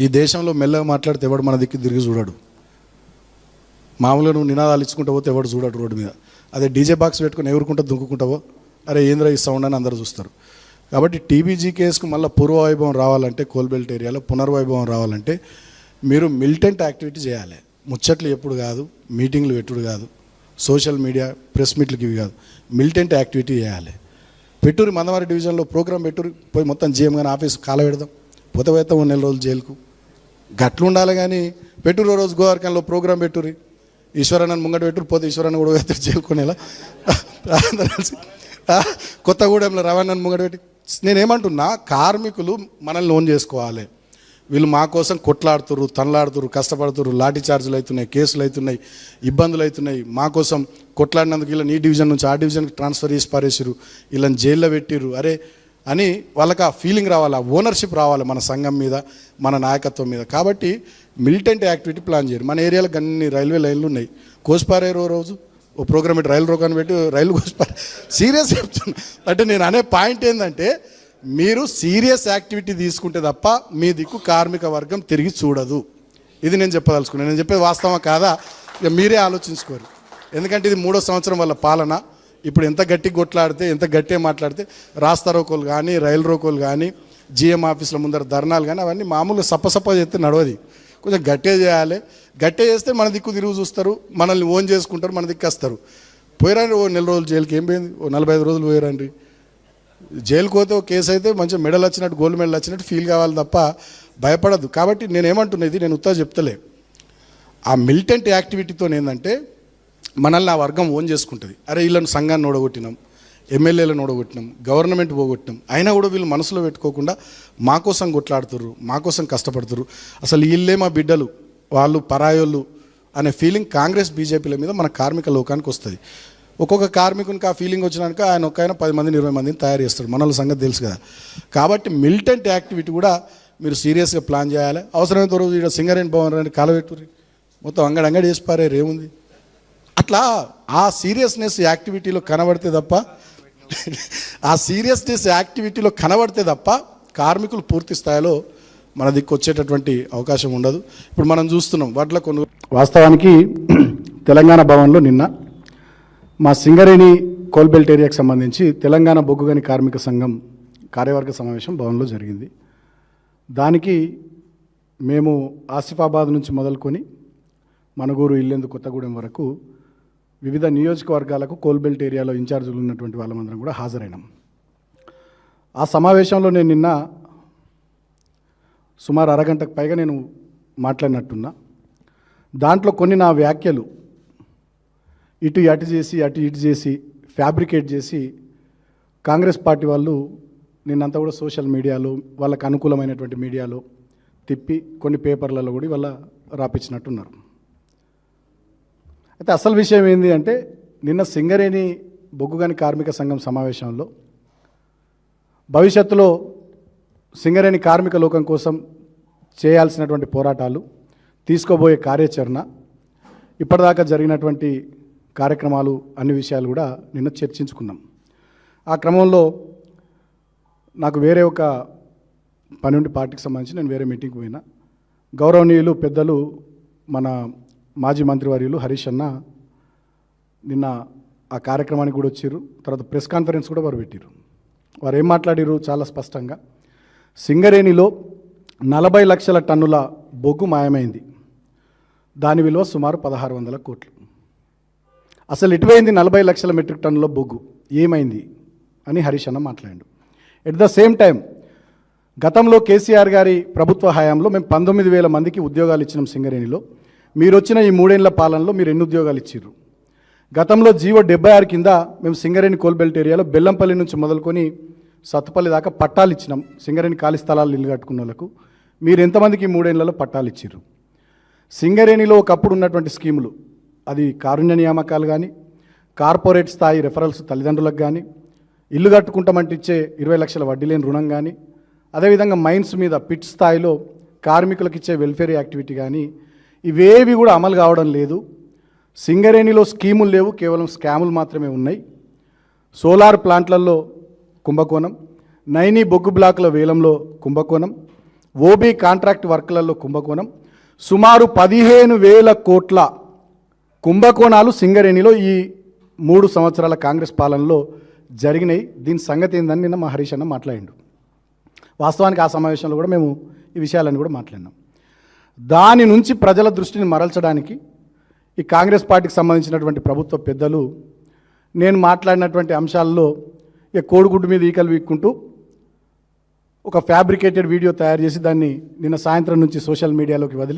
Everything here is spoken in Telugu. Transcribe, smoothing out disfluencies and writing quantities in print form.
ఈ దేశంలో మెల్లగా మాట్లాడితే ఎవడు మన దిక్కు తిరిగి చూడడు. మామూలుగా నువ్వు నినాదాలు ఇచ్చుకుంటూ పోతే ఎవడు చూడడు రోడ్డు మీద. అదే డీజే బాక్స్ పెట్టుకుని ఎవరుకుంటా దుంకుకుంటావో అరే ఏంద్ర ఈ సౌండ్ అని అందరూ చూస్తారు. కాబట్టి టీబీజీ కేసుకు మళ్ళీ పూర్వవైభవం రావాలంటే, కోల్బెల్ట్ ఏరియాలో పునర్వైభవం రావాలంటే మీరు మిలిటెంట్ యాక్టివిటీ చేయాలి. ముచ్చట్లు ఎప్పుడు కాదు, మీటింగ్లు పెట్టుడు కాదు, సోషల్ మీడియా ప్రెస్ మీట్లకి ఇవి కాదు, మిలిటెంట్ యాక్టివిటీ చేయాలి. పెట్టురి మందవారి డివిజన్లో ప్రోగ్రాం పెట్టురి, పోయి మొత్తం జీఎం కానీ ఆఫీస్ కాల పెడదాం, పోతే పోతాం 1 నెల రోజులు జైలుకు. గట్లు ఉండాలి కానీ పెట్టురు. రోజు గోవర్కంలో ప్రోగ్రాం పెట్టురి, ఈశ్వరన్నను ముంగట పెట్టురు, పోతే ఈశ్వరన్న కూడా పెడతారు జైలుకునేలా. కొత్తగూడెంలో రవాణాను ముంగట పెట్టి నేనేమంటున్నా, కార్మికులు మనల్ని ఓన్ చేసుకోవాలి. వీళ్ళు మా కోసం కొట్లాడుతురు, తనలాడుతురు, కష్టపడుతురు, లాఠీ చార్జీలు అవుతున్నాయి, కేసులు అవుతున్నాయి, ఇబ్బందులు అవుతున్నాయి. మా కోసం కొట్లాడినందుకు వీళ్ళని ఈ డివిజన్ నుంచి ఆ డివిజన్కి ట్రాన్స్ఫర్ చేసి పారేసిరు, వీళ్ళని జైల్లో పెట్టిరు అరే అని వాళ్ళకి ఆ ఫీలింగ్ రావాలి, ఆ ఓనర్షిప్ రావాలి మన సంఘం మీద, మన నాయకత్వం మీద. కాబట్టి మిలిటెంట్ యాక్టివిటీ ప్లాన్ చేయరు. మన ఏరియాలో అన్ని రైల్వే లైన్లు ఉన్నాయి, కోసిపారే రోజు ఓ ప్రోగ్రామ్ పెట్టి రైలు రోకాన్ని పెట్టి రైలు కోసిపారే. సీరియస్ చెప్తున్నా. అంటే నేను అనే పాయింట్ ఏంటంటే, మీరు సీరియస్ యాక్టివిటీ తీసుకుంటే తప్ప మీ దిక్కు కార్మిక వర్గం తిరిగి చూడదు. ఇది నేను చెప్పదలుచుకున్నాను. నేను చెప్పేది వాస్తవమా కాదా ఇక మీరే ఆలోచించుకోరు. ఎందుకంటే ఇది 3వ సంవత్సరం వాళ్ళ పాలన. ఇప్పుడు ఎంత గట్టిగా కొట్లాడితే, ఎంత గట్టిగా మాట్లాడితే, రాస్తా రోకోలు కానీ, రైలు రోకోలు కానీ, జిఎం ఆఫీసుల ముందర ధర్నాలు కానీ అవన్నీ మామూలుగా సప్పసప్ప చేస్తే నడవది. కొంచెం గట్టిగా చేయాలి. గట్టిగా చేస్తే మన దిక్కు తిరుగు చూస్తారు, మనల్ని ఓన్ చేసుకుంటారు, మన దిక్కు వస్తారు. పోయిరండి ఓ 1 నెల రోజులు జైలుకి, ఏం పోయింది, ఓ 45 రోజులు పోయిరండి. జైలుకు పోతే ఒక కేసు అయితే మంచిగా మెడల్ వచ్చినట్టు, గోల్డ్ మెడల్ వచ్చినట్టు ఫీల్ కావాలి తప్ప భయపడద్దు. కాబట్టి నేనేమంటున్నది, నేను ఉత్తా చెప్తలే, ఆ మిలిటెంట్ యాక్టివిటీతో ఏంటంటే మనల్ని ఆ వర్గం ఓన్ చేసుకుంటుంది. అరే వీళ్ళని సంఘాన్ని ఓడగొట్టినాం, ఎమ్మెల్యేలను ఓడగొట్టినాం, గవర్నమెంట్ పోగొట్టినాం, అయినా కూడా వీళ్ళు మనసులో పెట్టుకోకుండా మా కోసం కొట్లాడుతుర్రు, మా కోసం కష్టపడుతుర్రు, అసలు వీళ్ళే మా బిడ్డలు, వాళ్ళు పరాయోళ్ళు అనే ఫీలింగ్ కాంగ్రెస్ బీజేపీల మీద మన కార్మిక లోకానికి వస్తుంది. ఒక్కొక్క కార్మికునికి ఆ ఫీలింగ్ వచ్చినాక ఆయన 10 మందిని 20 మందిని తయారు చేస్తాడు. మనల సంగతి తెలుసు కదా. కాబట్టి మిలిటెంట్ యాక్టివిటీ కూడా మీరు సీరియస్గా ప్లాన్ చేయాలి. అవసరమైతే రోజు ఇక్కడ సింగరేణి భవన్ అని కాలబెట్టుర్రి, మొత్తం అంగడి చేసి పారేరు, ఏముంది. అట్లా ఆ సీరియస్నెస్ యాక్టివిటీలో కనబడితే తప్ప, ఆ సీరియస్నెస్ యాక్టివిటీలో కనబడితే తప్ప కార్మికులు పూర్తి స్థాయిలో మన దిక్కు వచ్చేటటువంటి అవకాశం ఉండదు. ఇప్పుడు మనం చూస్తున్నాం వడ్ల కొనుగోలు. వాస్తవానికి తెలంగాణ భవన్లో నిన్న మా సింగరేణి కోల్బెల్ట్ ఏరియాకి సంబంధించి తెలంగాణ బొగ్గుగని కార్మిక సంఘం కార్యవర్గ సమావేశం భవన్లో జరిగింది. దానికి మేము ఆసిఫాబాద్ నుంచి మొదలుకొని మనుగూరు, ఇల్లెందు, కొత్తగూడెం వరకు వివిధ నియోజకవర్గాలకు కోల్బెల్ట్ ఏరియాలో ఇన్ఛార్జీలు ఉన్నటువంటి వాళ్ళమందరం కూడా హాజరైనాం. ఆ సమావేశంలో నేను నిన్న సుమారు అరగంటకు పైగా నేను మాట్లాడినట్టున్నా. దాంట్లో కొన్ని నా వ్యాఖ్యలు ఇటు అటు చేసి, అటు ఇటు చేసి, ఫ్యాబ్రికేట్ చేసి కాంగ్రెస్ పార్టీ వాళ్ళు నిన్నంతా కూడా సోషల్ మీడియాలో, వాళ్ళకు అనుకూలమైనటువంటి మీడియాలో తిప్పి కొన్ని పేపర్లలో కూడా వాళ్ళ రాపించినట్టున్నారు. అయితే అసలు విషయం ఏంటి అంటే, నిన్న సింగరేణి బొగ్గుగని కార్మిక సంఘం సమావేశంలో భవిష్యత్తులో సింగరేణి కార్మిక లోకం కోసం చేయాల్సినటువంటి పోరాటాలు, తీసుకోబోయే కార్యాచరణ, ఇప్పటిదాకా జరిగినటువంటి కార్యక్రమాలు, అన్ని విషయాలు కూడా నిన్న చర్చించుకున్నాం. ఆ క్రమంలో నాకు వేరే ఒక పని ఉండి పార్టీకి సంబంధించి నేను వేరే మీటింగ్కి పోయినా. గౌరవనీయులు పెద్దలు మన మాజీ మంత్రివర్యులు హరీష్ అన్న నిన్న ఆ కార్యక్రమానికి కూడా వచ్చారు. తర్వాత ప్రెస్ కాన్ఫరెన్స్ కూడా వారు పెట్టారు. వారు ఏం మాట్లాడారు చాలా స్పష్టంగా, సింగరేణిలో 40 లక్షల టన్నుల బొగ్గు మాయమైంది, దాని విలువ సుమారు 1600 కోట్లు. అసలు ఎటువైంది 40 లక్షల మెట్రిక్ టన్నుల బొగ్గు, ఏమైంది అని హరీష్ అన్న మాట్లాడాడు. ఎట్ ద సేమ్ టైం గతంలో కేసీఆర్ గారి ప్రభుత్వ హయాంలో మేము 19,000 మందికి ఉద్యోగాలు ఇచ్చినాం సింగరేణిలో. మీరు వచ్చిన ఈ 3 ఏళ్ల పాలనలో మీరు ఎన్ని ఉద్యోగాలు ఇచ్చిర్రు? గతంలో జీవో 76 కింద మేము సింగరేణి కోల్బెల్ట్ ఏరియాలో బెల్లంపల్లి నుంచి మొదలుకొని సత్తుపల్లి దాకా పట్టాలు ఇచ్చినాం. సింగరేణి ఖాళీ స్థలాలు ఇల్లు కట్టుకున్న వాళ్ళకు మీరు ఎంతమందికి 3 ఏళ్లలో పట్టాలు ఇచ్చిర్రు? సింగరేణిలో ఒకప్పుడు ఉన్నటువంటి స్కీములు, అది కారుణ్య నియామకాలు కానీ, కార్పొరేట్ స్థాయి రెఫరల్స్ తల్లిదండ్రులకు కానీ, ఇల్లు కట్టుకుంటామంటే ఇచ్చే 20 లక్షల వడ్డీ లేని రుణం కానీ, అదేవిధంగా మైన్స్ మీద పిట్ స్థాయిలో కార్మికులకు ఇచ్చే వెల్ఫేర్ యాక్టివిటీ కానీ, ఇవేవి కూడా అమలు కావడం లేదు. సింగరేణిలో స్కీములు లేవు, కేవలం స్కాములు మాత్రమే ఉన్నాయి. సోలార్ ప్లాంట్లలో కుంభకోణం, నైనీ బొగ్గు బ్లాకుల వేలంలో కుంభకోణం, ఓబీ కాంట్రాక్ట్ వర్క్లలో కుంభకోణం, సుమారు 15,000 కోట్ల కుంభకోణాలు సింగరేణిలో ఈ 3 సంవత్సరాల కాంగ్రెస్ పాలనలో జరిగినాయి. దీని సంగతి ఏందని నిన్న మా హరీష్ అన్న మాట్లాడిండు. వాస్తవానికి ఆ సమావేశంలో కూడా మేము ఈ విషయాలను కూడా మాట్లాడినాం. దాని నుంచి ప్రజల దృష్టిని మరల్చడానికి ఈ కాంగ్రెస్ పార్టీకి సంబంధించినటువంటి ప్రభుత్వ పెద్దలు నేను మాట్లాడినటువంటి అంశాల్లో ఇక కోడిగుడ్డు మీద ఈకలు వీక్కుంటూ ఒక ఫ్యాబ్రికేటెడ్ వీడియో తయారు చేసి దాన్ని నిన్న సాయంత్రం నుంచి సోషల్ మీడియాలోకి వదిలి